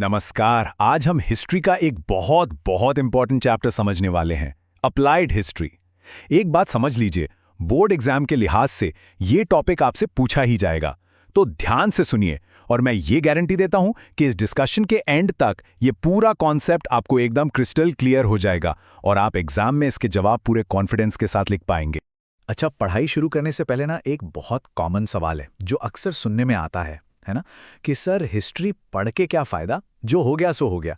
नमस्कार। आज हम हिस्ट्री का एक बहुत बहुत इंपॉर्टेंट चैप्टर समझने वाले हैं, अप्लाइड हिस्ट्री। एक बात समझ लीजिए, बोर्ड एग्जाम के लिहाज से ये टॉपिक आपसे पूछा ही जाएगा, तो ध्यान से सुनिए और मैं ये गारंटी देता हूं कि इस डिस्कशन के एंड तक ये पूरा कॉन्सेप्ट आपको एकदम क्रिस्टल क्लियर हो जाएगा और आप एग्जाम में इसके जवाब पूरे कॉन्फिडेंस के साथ लिख पाएंगे। अच्छा, पढ़ाई शुरू करने से पहले ना एक बहुत कॉमन सवाल है जो अक्सर सुनने में आता है ना, कि सर हिस्ट्री पढ़ के क्या फ़ायदा, जो हो गया सो हो गया,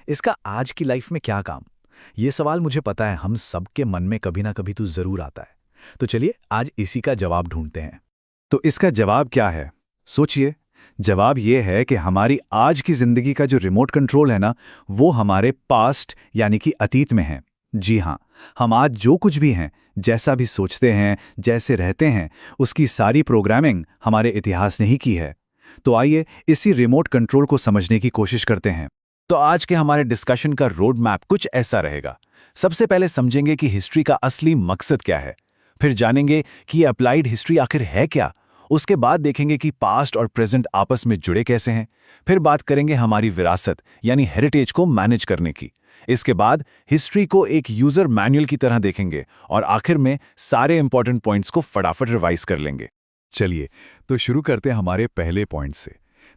इसका आज की लाइफ में क्या काम। ये सवाल मुझे पता है हम सबके मन में कभी ना कभी तो ज़रूर आता है। तो चलिए आज इसी का जवाब ढूंढते हैं। तो इसका जवाब क्या है? सोचिए, जवाब ये है कि हमारी आज की ज़िंदगी का जो रिमोट कंट्रोल है ना, वो हमारे पास्ट यानी कि अतीत में है। जी हाँ, हम आज जो कुछ भी हैं, जैसा भी सोचते हैं, जैसे रहते हैं, उसकी सारी प्रोग्रामिंग हमारे इतिहास ने ही की है। तो आइए इसी रिमोट कंट्रोल को समझने की कोशिश करते हैं। तो आज के हमारे डिस्कशन का रोड मैप कुछ ऐसा रहेगा। सबसे पहले समझेंगे कि हिस्ट्री का असली मकसद क्या है, फिर जानेंगे कि ये अप्लाइड हिस्ट्री आखिर है क्या, उसके बाद देखेंगे कि पास्ट और प्रेजेंट आपस में जुड़े कैसे हैं, फिर बात करेंगे हमारी विरासत यानी हेरिटेज को मैनेज करने की। इसके बाद हिस्ट्री को एक यूजर मैनुअल की तरह देखेंगे और आखिर में सारे इंपॉर्टेंट पॉइंट्स को फटाफट रिवाइज कर लेंगे। चलिए तो शुरू करते हैं हमारे पहले पॉइंट से।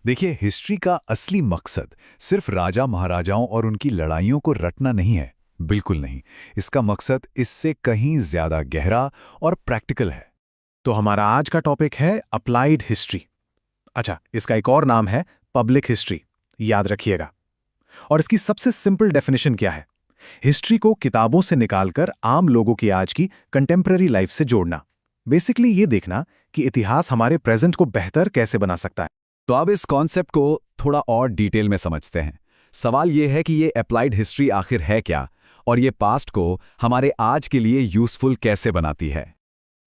देखिए, हिस्ट्री का असली मकसद सिर्फ राजा महाराजाओं और उनकी लड़ाइयों को रटना नहीं है, बिल्कुल नहीं। इसका मकसद इससे कहीं ज्यादा गहरा और प्रैक्टिकल है। तो हमारा आज का टॉपिक है अप्लाइड हिस्ट्री। अच्छा, इसका एक और नाम है पब्लिक हिस्ट्री, याद रखिएगा। और इसकी सबसे सिंपल डेफिनेशन क्या है? हिस्ट्री को किताबों से निकालकर आम लोगों की आज की कंटेम्पररी लाइफ से जोड़ना। बेसिकली ये देखना कि इतिहास हमारे प्रेजेंट को बेहतर कैसे बना सकता है। तो अब इस कॉन्सेप्ट को थोड़ा और डिटेल में समझते हैं। सवाल ये है कि ये अप्लाइड हिस्ट्री आखिर है क्या, और ये पास्ट को हमारे आज के लिए यूजफुल कैसे बनाती है।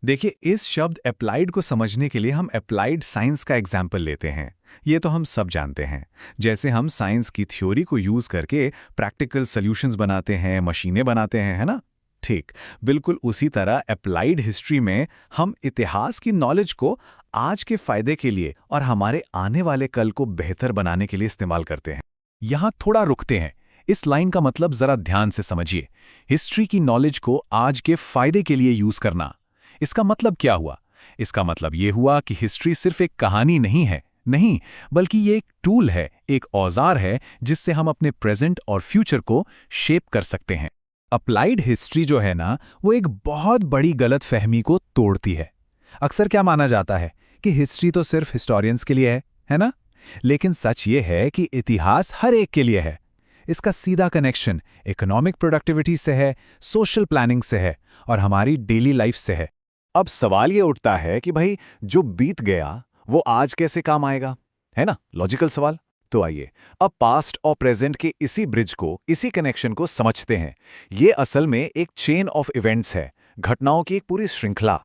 देखिए, इस शब्द अप्लाइड को समझने के लिए हम अप्लाइड साइंस का एग्जाम्पल लेते हैं। ये तो हम सब जानते हैं, जैसे हम साइंस की थ्योरी को यूज करके प्रैक्टिकल सॉल्यूशंस बनाते हैं, मशीनें बनाते हैं, है ना? ठीक, बिल्कुल उसी तरह अप्लाइड हिस्ट्री में हम इतिहास की नॉलेज को आज के फायदे के लिए और हमारे आने वाले कल को बेहतर बनाने के लिए इस्तेमाल करते हैं। यहां थोड़ा रुकते हैं। इस लाइन का मतलब जरा ध्यान से समझिए। हिस्ट्री की नॉलेज को आज के फायदे के लिए यूज करना, इसका मतलब क्या हुआ? इसका मतलब यह हुआ कि हिस्ट्री सिर्फ एक कहानी नहीं है, नहीं, बल्कि ये एक टूल है, एक औजार है जिससे हम अपने प्रेजेंट और फ्यूचर को शेप कर सकते हैं। अप्लाइड हिस्ट्री जो है ना, वो एक बहुत बड़ी गलतफहमी को तोड़ती है। अक्सर क्या माना जाता है कि हिस्ट्री तो सिर्फ हिस्टोरियंस के लिए है ना? लेकिन सच ये है कि इतिहास हर एक के लिए है। इसका सीधा कनेक्शन इकोनॉमिक प्रोडक्टिविटी से है, सोशल प्लानिंग से है और हमारी डेली लाइफ से है। अब सवाल ये उठता है कि भाई, जो बीत गया वो आज कैसे काम आएगा, है ना? लॉजिकल सवाल। तो आइए अब पास्ट और प्रेजेंट के इसी ब्रिज को, इसी कनेक्शन को समझते हैं। ये असल में एक चेन ऑफ इवेंट्स है, घटनाओं की एक पूरी श्रृंखला।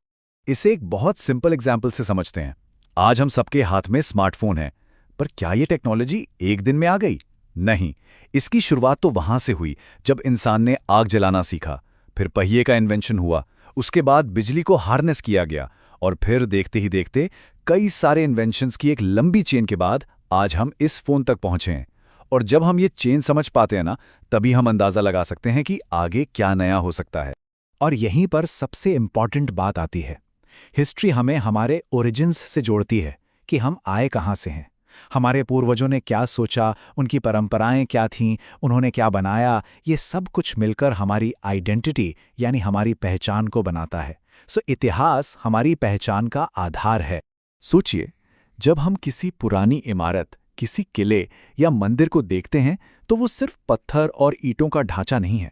इसे एक बहुत सिंपल एग्जाम्पल से समझते हैं। आज हम सबके हाथ में स्मार्टफोन है, पर क्या ये टेक्नोलॉजी एक दिन में आ गई? नहीं, इसकी शुरुआत तो वहां से हुई जब इंसान ने आग जलाना सीखा, फिर पहिए का इन्वेंशन हुआ, उसके बाद बिजली को हार्नेस किया गया और फिर देखते ही देखते कई सारे इन्वेंशंस की एक लंबी चेन के बाद आज हम इस फोन तक पहुंचे हैं। और जब हम ये चेन समझ पाते हैं ना, तभी हम अंदाजा लगा सकते हैं कि आगे क्या नया हो सकता है। और यहीं पर सबसे इंपॉर्टेंट बात आती है। हिस्ट्री हमें हमारे ओरिजिन्स से जोड़ती है कि हम आए कहाँ से हैं, हमारे पूर्वजों ने क्या सोचा, उनकी परंपराएं क्या थीं, उन्होंने क्या बनाया। ये सब कुछ मिलकर हमारी आइडेंटिटी यानी हमारी पहचान को बनाता है। सो इतिहास हमारी पहचान का आधार है। सोचिए, जब हम किसी पुरानी इमारत, किसी किले या मंदिर को देखते हैं तो वो सिर्फ पत्थर और ईंटों का ढांचा नहीं है,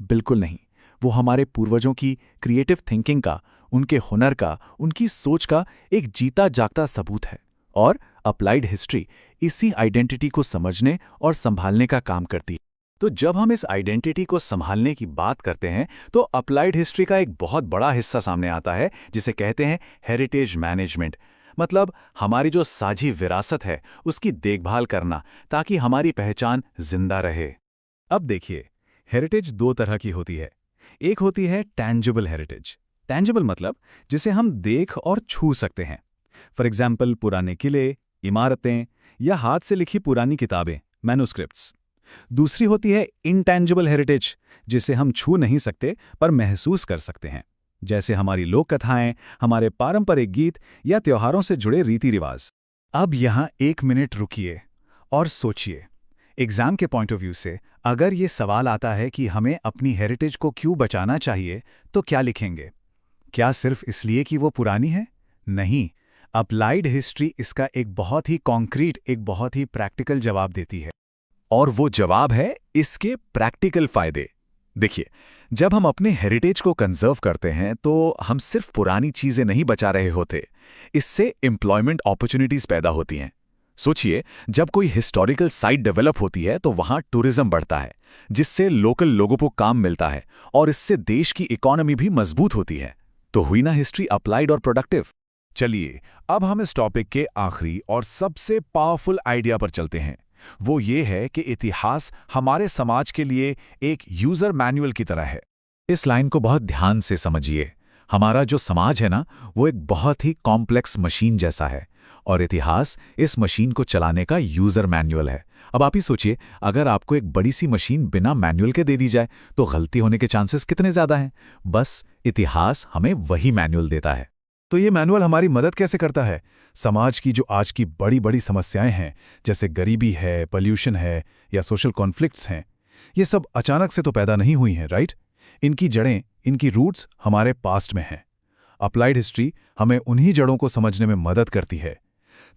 बिल्कुल नहीं। वो हमारे पूर्वजों की क्रिएटिव थिंकिंग का, उनके हुनर का, उनकी सोच का एक जीता जागता सबूत है। और अप्लाइड हिस्ट्री इसी आइडेंटिटी को समझने और संभालने का काम करती है। तो जब हम इस आइडेंटिटी को संभालने की बात करते हैं तो अप्लाइड हिस्ट्री का एक बहुत बड़ा हिस्सा सामने आता है, जिसे कहते हैं हेरिटेज मैनेजमेंट। मतलब हमारी जो साझी विरासत है उसकी देखभाल करना, ताकि हमारी पहचान जिंदा रहे। अब देखिए, हेरिटेज दो तरह की होती है। एक होती है टैंजिबल हेरिटेज। टैंजिबल मतलब जिसे हम देख और छू सकते हैं। फॉर एग्जाम्पल, पुराने किले, इमारतें या हाथ से लिखी पुरानी किताबें, मैन्युस्क्रिप्ट्स। दूसरी होती है इंटैंजिबल हेरिटेज, जिसे हम छू नहीं सकते पर महसूस कर सकते हैं, जैसे हमारी लोक कथाएं, हमारे पारंपरिक गीत या त्योहारों से जुड़े रीति रिवाज। अब यहाँ 1 मिनट रुकिए और सोचिए, एग्जाम के पॉइंट ऑफ व्यू से अगर ये सवाल आता है कि हमें अपनी हेरिटेज को क्यों बचाना चाहिए, तो क्या लिखेंगे? क्या सिर्फ इसलिए कि वो पुरानी है? नहीं, अप्लाइड हिस्ट्री इसका एक बहुत ही कॉन्क्रीट, एक बहुत ही प्रैक्टिकल जवाब देती है। और वो जवाब है इसके प्रैक्टिकल फायदे। देखिए, जब हम अपने हेरिटेज को कंजर्व करते हैं तो हम सिर्फ पुरानी चीजें नहीं बचा रहे होते, इससे एम्प्लॉयमेंट अपॉर्चुनिटीज पैदा होती हैं। सोचिए, जब कोई हिस्टोरिकल साइट डेवलप होती है तो वहां टूरिज्म बढ़ता है, जिससे लोकल लोगों को काम मिलता है और इससे देश की इकोनॉमी भी मजबूत होती है। तो हुई ना हिस्ट्री अप्लाइड और प्रोडक्टिव। चलिए, अब हम इस टॉपिक के आखिरी और सबसे पावरफुल आइडिया पर चलते हैं। वो ये है कि इतिहास हमारे समाज के लिए एक यूजर मैनुअल की तरह है। इस लाइन को बहुत ध्यान से समझिए। हमारा जो समाज है ना, वो एक बहुत ही कॉम्प्लेक्स मशीन जैसा है और इतिहास इस मशीन को चलाने का यूजर मैनुअल है। अब आप ही सोचिए, अगर आपको एक बड़ी सी मशीन बिना मैनुअल के दे दी जाए तो गलती होने के चांसेस कितने ज्यादा हैं? बस इतिहास हमें वही मैनुअल देता है। तो ये मैनुअल हमारी मदद कैसे करता है? समाज की जो आज की बड़ी बड़ी समस्याएं हैं, जैसे गरीबी है, पोल्यूशन है या सोशल कॉन्फ्लिक्ट्स हैं, ये सब अचानक से तो पैदा नहीं हुई हैं, राइट? इनकी जड़ें, इनकी रूट्स हमारे पास्ट में हैं। अप्लाइड हिस्ट्री हमें उन्हीं जड़ों को समझने में मदद करती है,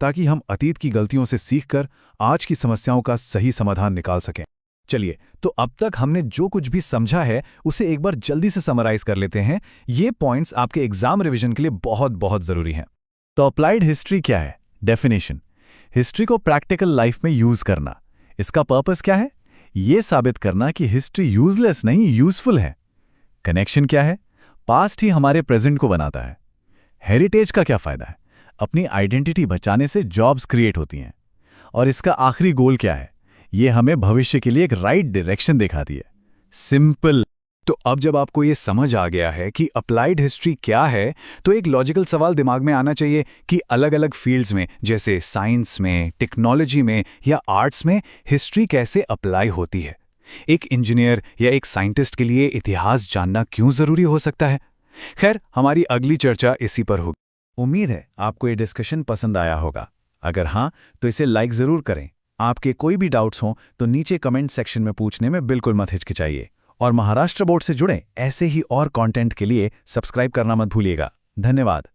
ताकि हम अतीत की गलतियों से सीखकर आज की समस्याओं का सही समाधान निकाल सकें। चलिए, तो अब तक हमने जो कुछ भी समझा है उसे एक बार जल्दी से समराइज कर लेते हैं। ये पॉइंट्स आपके एग्जाम रिवीजन के लिए बहुत बहुत जरूरी हैं। तो अप्लाइड हिस्ट्री क्या है? डेफिनेशन: हिस्ट्री को प्रैक्टिकल लाइफ में यूज करना। इसका पर्पस क्या है? ये साबित करना कि हिस्ट्री यूजलेस नहीं, यूजफुल है। कनेक्शन क्या है? पास्ट ही हमारे प्रेजेंट को बनाता है। हेरिटेज का क्या फायदा है? अपनी आइडेंटिटी बचाने से जॉब्स क्रिएट होती हैं। और इसका आखिरी गोल क्या है? ये हमें भविष्य के लिए एक राइट डायरेक्शन दिखाती है। सिंपल। तो अब जब आपको ये समझ आ गया है कि अप्लाइड हिस्ट्री क्या है, तो एक लॉजिकल सवाल दिमाग में आना चाहिए कि अलग अलग फील्ड्स में, जैसे साइंस में, टेक्नोलॉजी में या आर्ट्स में, हिस्ट्री कैसे अप्लाई होती है। एक इंजीनियर या एक साइंटिस्ट के लिए इतिहास जानना क्यों जरूरी हो सकता है? खैर, हमारी अगली चर्चा इसी पर होगी। उम्मीद है आपको ये डिस्कशन पसंद आया होगा। अगर हाँ, तो इसे लाइक जरूर करें। आपके कोई भी डाउट्स हों तो नीचे कमेंट सेक्शन में पूछने में बिल्कुल मत हिचकिचाइए। और महाराष्ट्र बोर्ड से जुड़े ऐसे ही और कंटेंट के लिए सब्सक्राइब करना मत भूलिएगा। धन्यवाद।